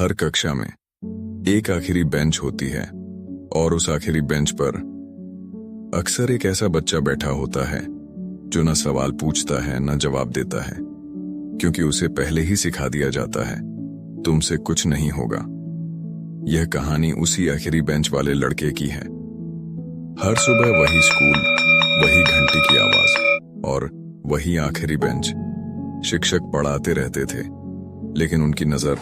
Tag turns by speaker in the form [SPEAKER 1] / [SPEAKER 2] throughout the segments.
[SPEAKER 1] हर कक्षा में एक आखिरी बेंच होती है और उस आखिरी बेंच पर अक्सर एक ऐसा बच्चा बैठा होता है जो न सवाल पूछता है न जवाब देता है, क्योंकि उसे पहले ही सिखा दिया जाता है तुमसे कुछ नहीं होगा। यह कहानी उसी आखिरी बेंच वाले लड़के की है। हर सुबह वही स्कूल, वही घंटी की आवाज और वही आखिरी बेंच। शिक्षक पढ़ाते रहते थे, लेकिन उनकी नजर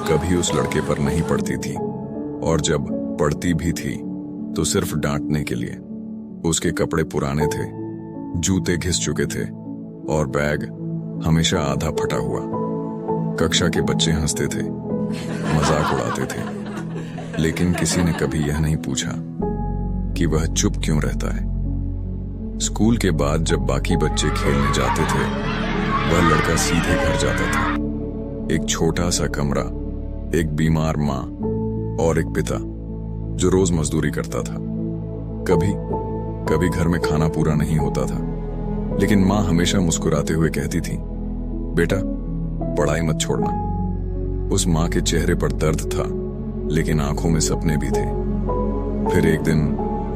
[SPEAKER 1] कभी उस लड़के पर नहीं पड़ती थी, और जब पड़ती भी थी तो सिर्फ डांटने के लिए। उसके कपड़े पुराने थे, जूते घिस चुके थे और बैग हमेशा आधा फटा हुआ। कक्षा के बच्चे हंसते थे, मजाक उड़ाते थे, लेकिन किसी ने कभी यह नहीं पूछा कि वह चुप क्यों रहता है। स्कूल के बाद जब बाकी बच्चे खेलने जाते थे, वह लड़का सीधे घर जाता था। एक छोटा सा कमरा, एक बीमार माँ और एक पिता जो रोज मजदूरी करता था। कभी कभी घर में खाना पूरा नहीं होता था, लेकिन माँ हमेशा मुस्कुराते हुए कहती थी, बेटा पढ़ाई मत छोड़ना। उस माँ के चेहरे पर दर्द था, लेकिन आंखों में सपने भी थे। फिर एक दिन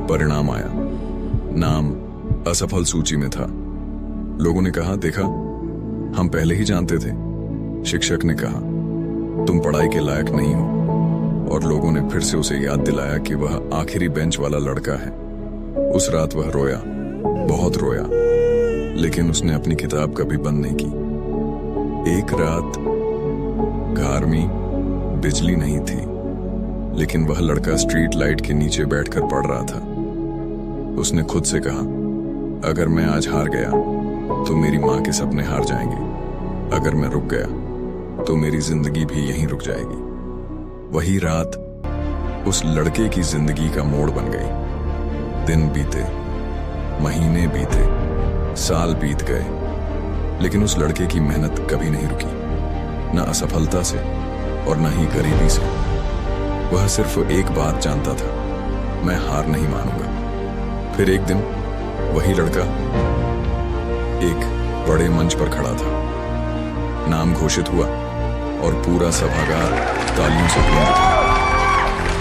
[SPEAKER 1] परिणाम आया। नाम असफल सूची में था। लोगों ने कहा, देखा हम पहले ही जानते थे। शिक्षक ने कहा, तुम पढ़ाई के लायक नहीं हो, और लोगों ने फिर से उसे याद दिलाया कि वह आखिरी बेंच वाला लड़का है। उस रात वह रोया, बहुत रोया, लेकिन उसने अपनी किताब कभी बंद नहीं की। एक रात घर में बिजली नहीं थी, लेकिन वह लड़का स्ट्रीट लाइट के नीचे बैठकर पढ़ रहा था। उसने खुद से कहा, अगर मैं आज हार गया तो मेरी माँ के सपने हार जाएंगे। अगर मैं रुक गया तो मेरी जिंदगी भी यहीं रुक जाएगी। वही रात उस लड़के की जिंदगी का मोड़ बन गई। दिन बीते, महीने बीते, साल बीत गए, लेकिन उस लड़के की मेहनत कभी नहीं रुकी, न असफलता से और न ही गरीबी से। वह सिर्फ एक बात जानता था, मैं हार नहीं मानूंगा। फिर एक दिन वही लड़का एक बड़े मंच पर खड़ा था। नाम घोषित हुआ और पूरा सभागार तालियों से गूंज उठा।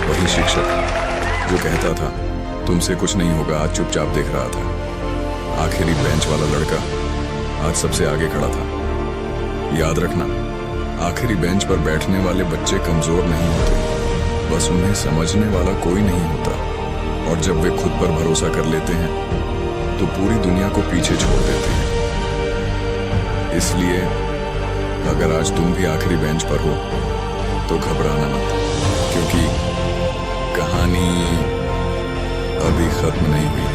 [SPEAKER 1] वही शिक्षक जो कहता था, तुमसे कुछ नहीं होगा, आज चुपचाप देख रहा था। आखिरी बेंच वाला लड़का आज सबसे आगे खड़ा था। याद रखना, आखिरी बेंच पर बैठने वाले बच्चे कमजोर नहीं होते, बस उन्हें समझने वाला कोई नहीं होता। और जब वे खुद पर भरोसा कर लेते हैं तो पूरी दुनिया को पीछे छोड़ देते हैं। इसलिए अगर आज तुम भी आखिरी बेंच पर हो तो घबराना मत, क्योंकि कहानी अभी खत्म नहीं हुई।